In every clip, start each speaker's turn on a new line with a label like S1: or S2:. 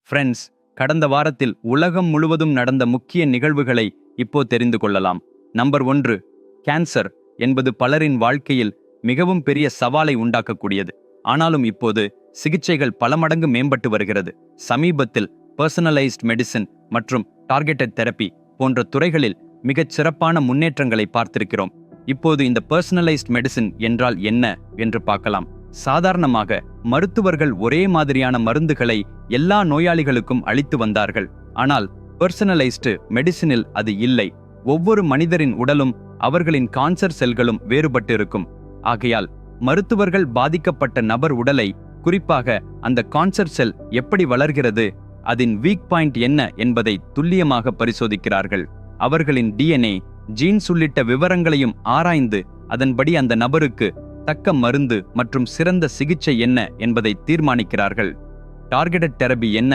S1: Friends, கடந்த வாரத்தில் உலகம் முழுவதும் நடந்த முக்கிய நிகழ்வுகளை இப்போ தெரிந்து கொள்ளலாம். நம்பர் 1, கேன்சர் என்பது பலரின் வாழ்க்கையில் மிகவும் பெரிய சவாலை உண்டாக்கக்கூடியது. ஆனாலும் இப்போது சிகிச்சைகள் பல மடங்கு மேம்பட்டு வருகிறது. சமீபத்தில் பர்சனலைஸ்ட் மெடிசின் மற்றும் டார்கெட்டட் தெரப்பி போன்ற துறைகளில் மிகச் சிறப்பான முன்னேற்றங்களை பார்த்திருக்கிறோம். இப்போது இந்த பர்சனலைஸ்ட் மெடிசின் என்றால் என்ன என்று பார்க்கலாம். சாதாரணமாக மருத்துவர்கள் ஒரே மாதிரியான மருந்துகளை எல்லா நோயாளிகளுக்கும் அளித்து வந்தார்கள். ஆனால் பர்சனலைஸ்டு மெடிசினில் அது இல்லை. ஒவ்வொரு மனிதரின் உடலும் அவர்களின் கான்சர் செல்களும் வேறுபட்டு இருக்கும். ஆகையால் மருத்துவர்கள் பாதிக்கப்பட்ட நபர் உடலை, குறிப்பாக அந்த கான்சர் செல் எப்படி வளர்கிறது, அதன் வீக் பாயிண்ட் என்ன என்பதை துல்லியமாக பரிசோதிக்கிறார்கள். அவர்களின் டிஎன்ஏ, ஜீன்ஸ் உள்ளிட்ட விவரங்களையும் ஆராய்ந்து அதன்படி அந்த நபருக்கு தக்க மருந்து மற்றும் சிறந்த சிகிச்சை என்ன என்பதை தீர்மானிக்கிறார்கள். டார்கெட்டட் தெரபி என்ன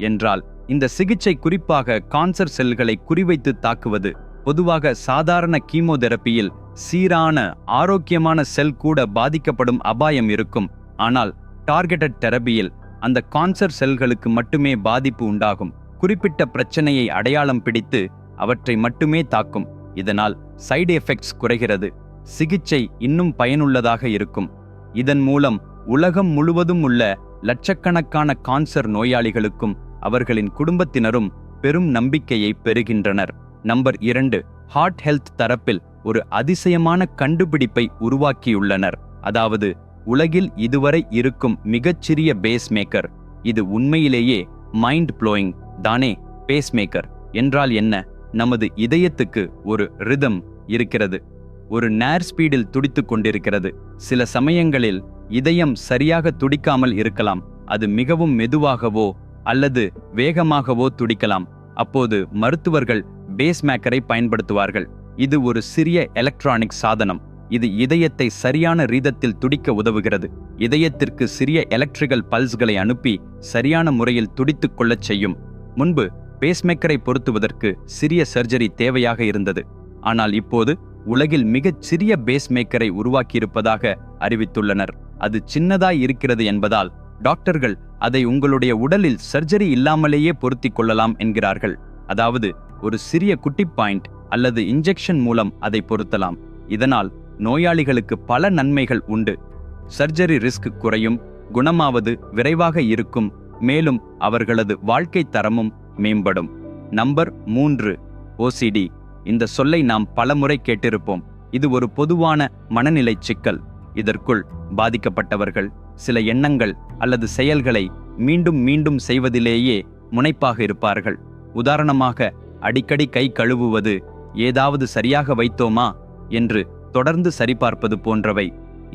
S1: என்றால், இந்த சிகிச்சை குறிப்பாக கான்சர் செல்களை குறிவைத்து தாக்குவது. பொதுவாக சாதாரண கீமோதெரப்பியில் சீரான ஆரோக்கியமான செல் கூட பாதிக்கப்படும் அபாயம் இருக்கும். ஆனால் டார்கெட்டட் தெரபியில் அந்த கான்சர் செல்களுக்கு மட்டுமே பாதிப்பு உண்டாகும். குறிப்பிட்ட பிரச்சனையை அடையாளம் பிடித்து அவற்றை மட்டுமே தாக்கும். இதனால் சைடு எஃபெக்ட்ஸ் குறைகிறது, சிகிச்சை இன்னும் பயனுள்ளதாக இருக்கும். இதன் மூலம் உலகம் முழுவதும் உள்ள லட்சக்கணக்கான கான்சர் நோயாளிகளுக்கும் அவர்களின் குடும்பத்தினரும் பெரும் நம்பிக்கையை பெறுகின்றனர். நம்பர் 2, ஹார்ட் ஹெல்த் தரப்பில் ஒரு அதிசயமான கண்டுபிடிப்பை உருவாக்கியுள்ளனர். அதாவது உலகில் இதுவரை இருக்கும் மிகச்சிறிய பேஸ்மேக்கர். இது உண்மையிலேயே மைண்ட் ப்ளோயிங் தானே. பேஸ்மேக்கர் என்றால் என்ன? நமது இதயத்துக்கு ஒரு ரிதம் இருக்கிறது, ஒரு நேர் ஸ்பீடில் துடித்துக் கொண்டிருக்கிறது. சில சமயங்களில் இதயம் சரியாக துடிக்காமல் இருக்கலாம். அது மிகவும் மெதுவாகவோ அல்லது வேகமாகவோ துடிக்கலாம். அப்போது மருத்துவர்கள் பேஸ்மேக்கரை பயன்படுத்துவார்கள். இது ஒரு சிறிய எலக்ட்ரானிக் சாதனம். இது இதயத்தை சரியான ரீதத்தில் துடிக்க உதவுகிறது. இதயத்திற்கு சிறிய எலக்ட்ரிக்கல் பல்ஸ்களை அனுப்பி சரியான முறையில் துடித்துக் கொள்ளச் செய்யும். முன்பு பேஸ்மேக்கரை பொருத்துவதற்கு சிறிய சர்ஜரி தேவையாக இருந்தது. ஆனால் இப்போது உலகில் மிகச் சிறிய பேஸ்மேக்கரை உருவாக்கியிருப்பதாக அறிவித்துள்ளனர். அது சின்னதாய் இருக்கிறது என்பதால் டாக்டர்கள் அதை உங்களுடைய உடலில் சர்ஜரி இல்லாமலேயே பொருத்திக் கொள்ளலாம் என்கிறார்கள். அதாவது ஒரு சிறிய குட்டி பாயிண்ட் அல்லது இன்ஜெக்ஷன் மூலம் அதை பொருத்தலாம். இதனால் நோயாளிகளுக்கு பல நன்மைகள் உண்டு. சர்ஜரி ரிஸ்க் குறையும், குணமாவது விரைவாக இருக்கும், மேலும் அவர்களது வாழ்க்கை தரமும் மேம்படும். Number 3, OCD. இந்த சொல்லை நாம் பலமுறை கேட்டிருப்போம். இது ஒரு பொதுவான மனநிலை சிக்கல். இதற்குள் பாதிக்கப்பட்டவர்கள் சில எண்ணங்கள் அல்லது செயல்களை மீண்டும் மீண்டும் செய்வதிலேயே முனைப்பாக இருப்பார்கள். உதாரணமாக, அடிக்கடி கை கழுவுவது, ஏதாவது சரியாக வைத்தோமா என்று தொடர்ந்து சரிபார்ப்பது போன்றவை.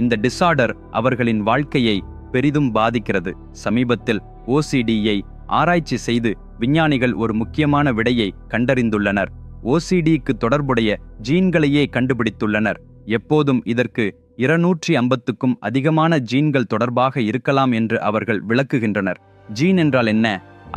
S1: இந்த டிஸார்டர் அவர்களின் வாழ்க்கையை பெரிதும் பாதிக்கிறது. சமீபத்தில் ஓசிடியை ஆராய்ச்சி செய்து விஞ்ஞானிகள் ஒரு முக்கியமான விடையை கண்டறிந்துள்ளனர். ஓசிடிக்கு தொடர்புடைய ஜீன்களையே கண்டுபிடித்துள்ளனர். எப்போதும் இதற்கு 250க்கும் அதிகமான ஜீன்கள் தொடர்பாக இருக்கலாம் என்று அவர்கள் விளக்குகின்றனர். ஜீன் என்றால் என்ன?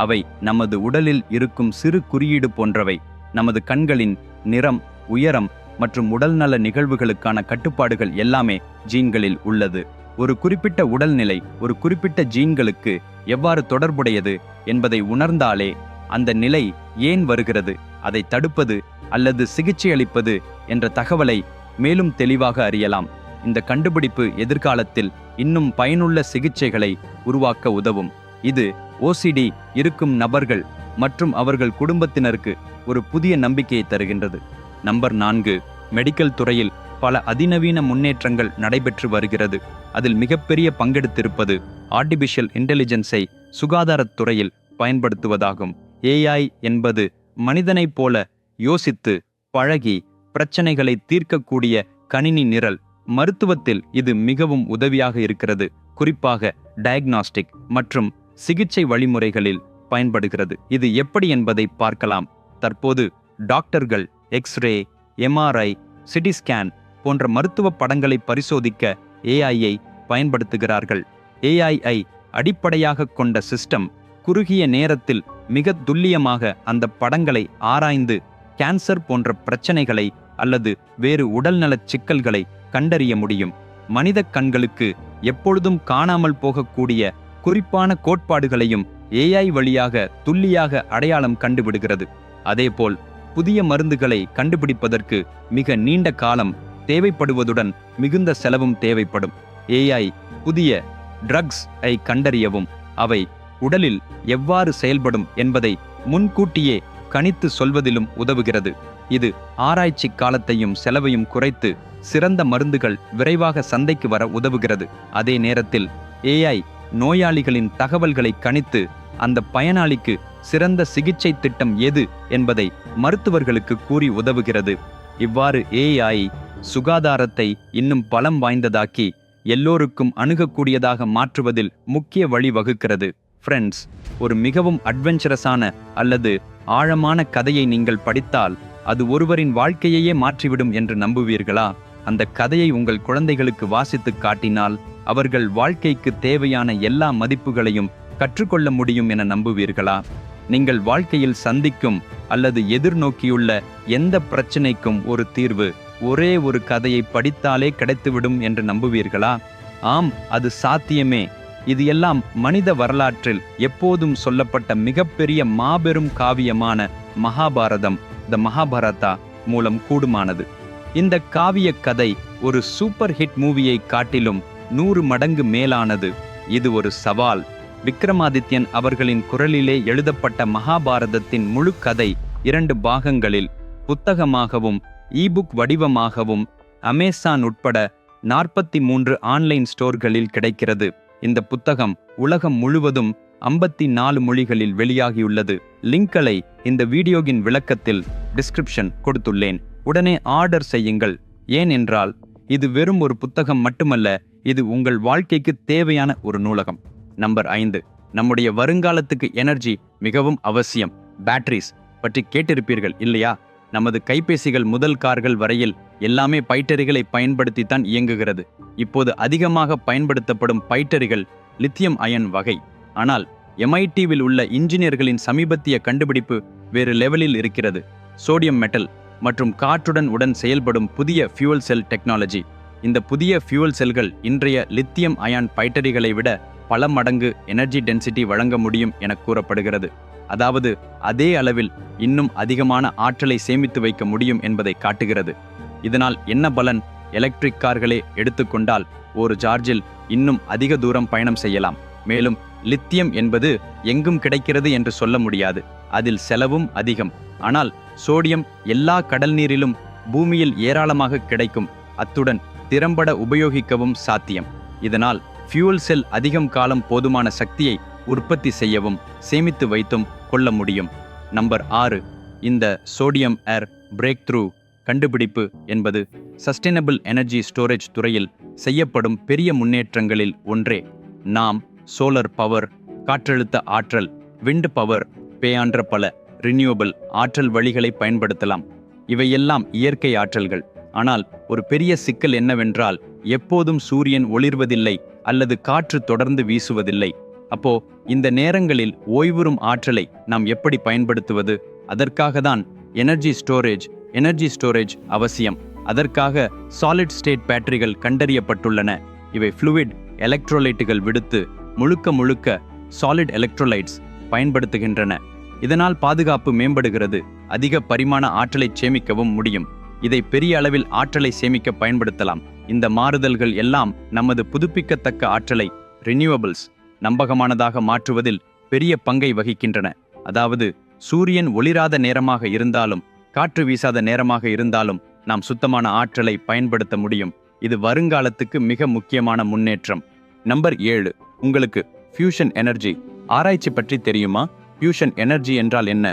S1: அவை நமது உடலில் இருக்கும் சிறு குறியீடு போன்றவை. நமது கண்களின் நிறம், உயரம் மற்றும் உடல்நல நிகழ்வுகளுக்கான கட்டுப்பாடுகள் எல்லாமே ஜீன்களில் உள்ளது. ஒரு குறிப்பிட்ட உடல்நிலை ஒரு குறிப்பிட்ட ஜீன்களுக்கு எவ்வாறு தொடர்புடையது என்பதை உணர்ந்தாலே அந்த நிலை ஏன் வருகிறது, அதை தடுப்பது அல்லது சிகிச்சை அளிப்பது என்ற தகவலை மேலும் தெளிவாக அறியலாம். இந்த கண்டுபிடிப்பு எதிர்காலத்தில் இன்னும் பயனுள்ள சிகிச்சைகளை உருவாக்க உதவும். இது ஓசிடி இருக்கும் நபர்கள் மற்றும் அவர்கள் குடும்பத்தினருக்கு ஒரு புதிய நம்பிக்கையை தருகின்றது. நம்பர் 4, மெடிக்கல் துறையில் பல அதிநவீன முன்னேற்றங்கள் நடைபெற்று வருகிறது. அதில் மிகப்பெரிய பங்கெடுத்திருப்பது ஆர்டிபிஷியல் இன்டெலிஜென்ஸை சுகாதாரத் துறையில் பயன்படுத்துவதாகும். ஏஐ என்பது மனிதனைப் போல யோசித்து பழகி பிரச்சனைகளை தீர்க்கக்கூடிய கணினி நிரல். மருத்துவத்தில் இது மிகவும் உதவியாக இருக்கிறது. குறிப்பாக டயக்னாஸ்டிக் மற்றும் சிகிச்சை வழிமுறைகளில் பயன்படுகிறது. இது எப்படி என்பதை பார்க்கலாம். தற்போது டாக்டர்கள் எக்ஸ்ரே, எம்ஆர்ஐ, சிடி ஸ்கேன் போன்ற மருத்துவ படங்களை பரிசோதிக்க ஏஐயை பயன்படுத்துகிறார்கள். ஏஐஐ அடிப்படையாக கொண்ட சிஸ்டம் குறுகிய நேரத்தில் மிக துல்லியமாக அந்த படங்களை ஆராய்ந்து கேன்சர் போன்ற பிரச்சனைகளை அல்லது வேறு உடல்நலச் சிக்கல்களை கண்டறிய முடியும். மனித கண்களுக்கு எப்பொழுதும் காணாமல் போகக்கூடிய குறிப்பான கோட்பாடுகளையும் AI வழியாக துல்லியாக அடையாளம் கண்டுவிடுகிறது. அதேபோல் புதிய மருந்துகளை கண்டுபிடிப்பதற்கு மிக நீண்ட காலம் தேவைப்படுவதுடன் மிகுந்த செலவும் தேவைப்படும். AI புதிய ட்ரக்ஸ் ஐ கண்டறியவும் அவை உடலில் எவ்வாறு செயல்படும் என்பதை முன்கூட்டியே கணித்து சொல்வதிலும் உதவுகிறது. இது ஆராய்ச்சி காலத்தையும் செலவையும் குறைத்து சிறந்த மருந்துகள் விரைவாக சந்தைக்கு வர உதவுகிறது. அதே நேரத்தில் AI நோயாளிகளின் தகவல்களை கணித்து அந்த பயனாளிக்கு சிறந்த சிகிச்சை திட்டம் எது என்பதை மருத்துவர்களுக்கு கூறி உதவுகிறது. இவ்வாறு AI சுகாதாரத்தை இன்னும் பலம் வாய்ந்ததாக்கி எல்லோருக்கும் அணுகக்கூடியதாக மாற்றுவதில் முக்கிய வழி வகுக்கிறது. ஃப்ரெண்ட்ஸ், ஒரு மிகவும் அட்வென்ச்சரஸான அல்லது ஆழமான கதையை நீங்கள் படித்தால் அது ஒருவரின் வாழ்க்கையையே மாற்றிவிடும் என்று நம்புவீர்களா? அந்த கதையை உங்கள் குழந்தைகளுக்கு வாசித்து காட்டினால் அவர்கள் வாழ்க்கைக்கு தேவையான எல்லா மதிப்புகளையும் கற்றுக்கொள்ள முடியும் என நம்புவீர்களா? நீங்கள் வாழ்க்கையில் சந்திக்கும் அல்லது எதிர்நோக்கியுள்ள எந்த பிரச்சனைக்கும் ஒரு தீர்வு ஒரே ஒரு கதையை படித்தாலே கிடைத்துவிடும் என்று நம்புவீர்களா? ஆம், அது சாத்தியமே. இது எல்லாம் மனித வரலாற்றில் எப்போதும் சொல்லப்பட்ட மிகப்பெரிய மாபெரும் காவியமான மகாபாரதம், த மகாபாரதா மூலம் கூடுமானது. இந்த காவிய கதை ஒரு சூப்பர் ஹிட் மூவியை காட்டிலும் 100 மடங்கு மேலானது. இது ஒரு சவால். விக்ரமாதித்யன் அவர்களின் குரலிலே எழுதப்பட்ட மகாபாரதத்தின் முழு கதை 2 பாகங்களில் புத்தகமாகவும் இபுக் வடிவமாகவும் அமேசான் உட்பட 43 ஆன்லைன் ஸ்டோர்களில் கிடைக்கிறது. இந்த புத்தகம் உலகம் முழுவதும் 54 மொழிகளில் வெளியாகியுள்ளது. லிங்க்களை இந்த வீடியோவின் விளக்கத்தில் டிஸ்கிரிப்ஷன் கொடுத்துள்ளேன். உடனே ஆர்டர் செய்யுங்கள். ஏனென்றால் இது வெறும் ஒரு புத்தகம் மட்டுமல்ல, இது உங்கள் வாழ்க்கைக்கு தேவையான ஒரு நூலகம். நம்பர் 5, நம்முடைய வருங்காலத்துக்கு எனர்ஜி மிகவும் அவசியம். பேட்டரிஸ் பற்றி கேட்டிருப்பீர்கள் இல்லையா? நமது கைபேசிகள் முதல் கார்கள் வரையில் எல்லாமே பைட்டரிகளை பயன்படுத்தித்தான் இயங்குகிறது. இப்போது அதிகமாக பயன்படுத்தப்படும் பைட்டரிகள் லித்தியம் அயன் வகை. ஆனால் MITவில் உள்ள இன்ஜினியர்களின் சமீபத்திய கண்டுபிடிப்பு வேறு லெவலில் இருக்கிறது. சோடியம் மெட்டல் மற்றும் காற்றுடன் உடன் செயல்படும் புதிய ஃபியூவல் செல் டெக்னாலஜி. இந்த புதிய ஃபியூவல் செல்கள் இன்றைய லித்தியம் அயான் பைட்டரிகளை விட பல மடங்கு எனர்ஜி டென்சிட்டி வழங்க முடியும் என கூறப்படுகிறது. அதாவது அதே அளவில் இன்னும் அதிகமான ஆற்றலை சேமித்து வைக்க முடியும் என்பதை காட்டுகிறது. இதனால் என்ன பலன்? எலக்ட்ரிக் கார்களே எடுத்துக்கொண்டால் ஒரு சார்ஜில் இன்னும் அதிக தூரம் பயணம் செய்யலாம். மேலும் லித்தியம் என்பது எங்கும் கிடைக்கிறது என்று சொல்ல முடியாது. அதில் செலவும் அதிகம். ஆனால் சோடியம் எல்லா கடல் நீரிலும் பூமியில் ஏராளமாக கிடைக்கும். அத்துடன் திறம்பட உபயோகிக்கவும் சாத்தியம். இதனால் ஃபியூல் செல் அதிகம் காலம் போதுமான சக்தியை உற்பத்தி செய்யவும் சேமித்து வைத்தும் கொள்ள முடியும். நம்பர் 6, இந்த சோடியம் ஏர் பிரேக் த்ரூ கண்டுபிடிப்பு என்பது சஸ்டைனபிள் எனர்ஜி ஸ்டோரேஜ் துறையில் செய்யப்படும் பெரிய முன்னேற்றங்களில் ஒன்றே. நாம் சோலர் பவர், காற்றழுத்த ஆற்றல், விண்ட் பவர் போன்ற பல ரினியூவபிள் ஆற்றல் வழிகளை பயன்படுத்தலாம். இவையெல்லாம் இயற்கை ஆற்றல்கள். ஆனால் ஒரு பெரிய சிக்கல் என்னவென்றால், எப்போதும் சூரியன் ஒளிர்வதில்லை அல்லது காற்று தொடர்ந்து வீசுவதில்லை. அப்போ இந்த நேரங்களில் ஓய்வுறும் ஆற்றலை நாம் எப்படி பயன்படுத்துவது? அதற்காக தான் எனர்ஜி ஸ்டோரேஜ் அவசியம். அதற்காக சாலிட் ஸ்டேட் பேட்டரிகள் கண்டறியப்பட்டுள்ளன. இவை ஃப்ளூயிட் எலக்ட்ரோலைட்டுகள் விடுத்து முழுக்க சாலிட் எலக்ட்ரோலைட்ஸ் பயன்படுத்துகின்றன. இதனால் பாதுகாப்பு மேம்படுகிறது. அதிக பரிமாண ஆற்றலை சேமிக்கவும் முடியும். இதை பெரிய அளவில் ஆற்றலை சேமிக்க பயன்படுத்தலாம். இந்த மாறுதல்கள் எல்லாம் நமது புதுப்பிக்கத்தக்க ஆற்றலை ரினியூவபிள்ஸ் நம்பகமானதாக மாற்றுவதில் பெரிய பங்கை வகிக்கின்றன. அதாவது சூரியன் ஒளிராத நேரமாக இருந்தாலும் காற்று வீசாத நேரமாக இருந்தாலும் நாம் சுத்தமான ஆற்றலை பயன்படுத்த முடியும். இது வருங்காலத்துக்கு மிக முக்கியமான முன்னேற்றம். நம்பர் 7, உங்களுக்கு ஃபியூஷன் எனர்ஜி ஆராய்ச்சி பற்றி தெரியுமா? ஃபியூஷன் எனர்ஜி என்றால் என்ன?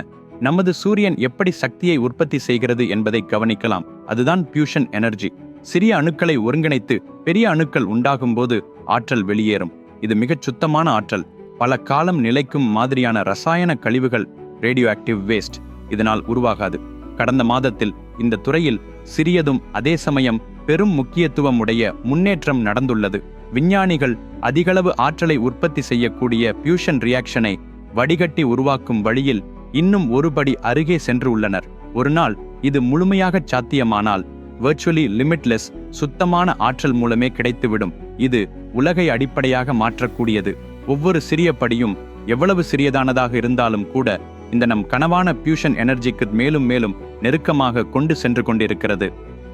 S1: நமது சூரியன் எப்படி சக்தியை உற்பத்தி செய்கிறது என்பதை கவனிக்கலாம். அதுதான் ஃபியூஷன் எனர்ஜி. சிறிய அணுக்களை ஒருங்கிணைத்து பெரிய அணுக்கள் உண்டாகும் போது ஆற்றல் வெளியேறும். இது மிகச் சுத்தமான ஆற்றல். பல காலம் நிலைக்கும் மாதிரியான ரசாயன கழிவுகள், ரேடியோ ஆக்டிவ் வேஸ்ட், இதனால் உருவாகாது. கடந்த மாதத்தில் இந்த துறையில் சிறியதும் அதே சமயம் பெரும் முக்கியத்துவம் உடைய முன்னேற்றம் நடந்துள்ளது. விஞ்ஞானிகள் அதிகளவு ஆற்றலை உற்பத்தி செய்யக்கூடிய ஃபியூஷன் ரியாக்ஷனை வடிகட்டி உருவாக்கும் வழியில் இன்னும் ஒருபடி அருகே சென்று உள்ளனர். ஒரு நாள் இது முழுமையாக சாத்தியமானால் வர்ச்சுவலி லிமிட்லெஸ் சுத்தமான ஆற்றல் மூலமே கிடைத்துவிடும். இது உலகை அடிப்படையாக மாற்றக்கூடியது. ஒவ்வொரு சிறிய படியும் எவ்வளவு சிறியதானதாக இருந்தாலும் கூட இந்த நம் கனவான பியூஷன் எனர்ஜிக்கு மேலும் மேலும் நெருக்கமாக கொண்டு சென்று கொண்டிருக்கிறது.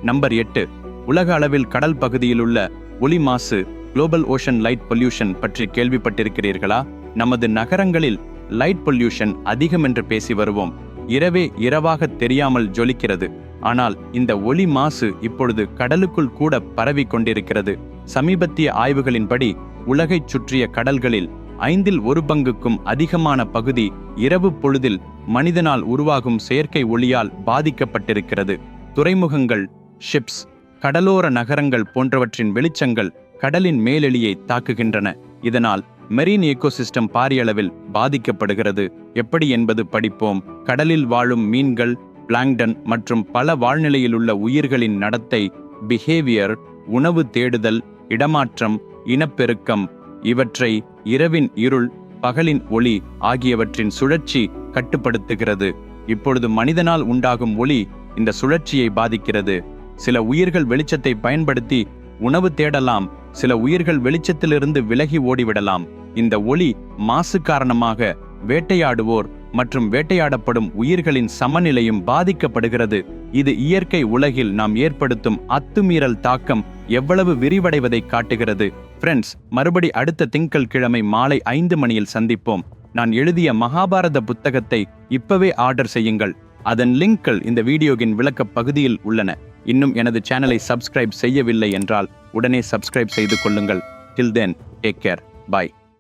S1: நம்பர் 8, உலக அளவில் கடல் பகுதியில் உள்ள ஒலி மாசு, குளோபல் ஓஷன் லைட் பொல்யூஷன் பற்றி கேள்விப்பட்டிருக்கிறீர்களா? நமது நகரங்களில் லைட் பொல்யூஷன் அதிகம் என்று பேசி வருவோம். இரவே இரவாக தெரியாமல் ஜொலிக்கிறது. ஆனால் இந்த ஒலி மாசு இப்பொழுது கடலுக்குள் கூட பரவி கொண்டிருக்கிறது. சமீபத்திய ஆய்வுகளின்படி உலகைச் சுற்றிய கடல்களில் 1/5 பங்குக்கும் அதிகமான பகுதி இரவு பொழுதில் மனிதனால் உருவாகும் செயற்கை ஒளியால் பாதிக்கப்பட்டிருக்கிறது. துறைமுகங்கள், ஷிப்ஸ், கடலோர நகரங்கள் போன்றவற்றின் வெளிச்சங்கள் கடலின் மேலெளியை தாக்குகின்றன. இதனால் மெரீன் எக்கோசிஸ்டம் பாரியளவில் பாதிக்கப்படுகிறது. எப்படி என்பது படிப்போம். கடலில் வாழும் மீன்கள், பிளாங்டன் மற்றும் பல வாழ்நிலையிலுள்ள உயிர்களின் நடத்தை, பிஹேவியர், உணவு தேடுதல், இடமாற்றம், இனப்பெருக்கம் இவற்றை இரவின் இருள், பகலின் ஒளி ஆகியவற்றின் சுழற்சி கட்டுப்படுத்துகிறது. இப்பொழுது மனிதனால் உண்டாகும் ஒளி இந்த சுழற்சியை பாதிக்கிறது. சில உயிர்கள் வெளிச்சத்தை பயன்படுத்தி உணவு தேடலாம், சில உயிர்கள் வெளிச்சத்திலிருந்து விலகி ஓடிவிடலாம். இந்த ஒளி மாசு காரணமாக வேட்டையாடுவோர் மற்றும் வேட்டையாடப்படும் உயிர்களின் சமநிலையும் பாதிக்கப்படுகிறது. இது இயற்கை உலகில் நாம் ஏற்படுத்தும் அத்துமீறல் தாக்கம் எவ்வளவு விரிவடைவதை காட்டுகிறது. ஃப்ரெண்ட்ஸ், மறுபடி அடுத்த திங்கட்கிழமை மாலை 5 மணியில் சந்திப்போம். நான் எழுதிய மகாபாரத புத்தகத்தை இப்பவே ஆர்டர் செய்யுங்கள். அதன் லிங்க்கள் இந்த வீடியோவின் விளக்க பகுதியில் உள்ளன. இன்னும் எனது சேனலை சப்ஸ்கிரைப் செய்யவில்லை என்றால் உடனே சப்ஸ்கிரைப் செய்து கொள்ளுங்கள். Till then, take care. Bye.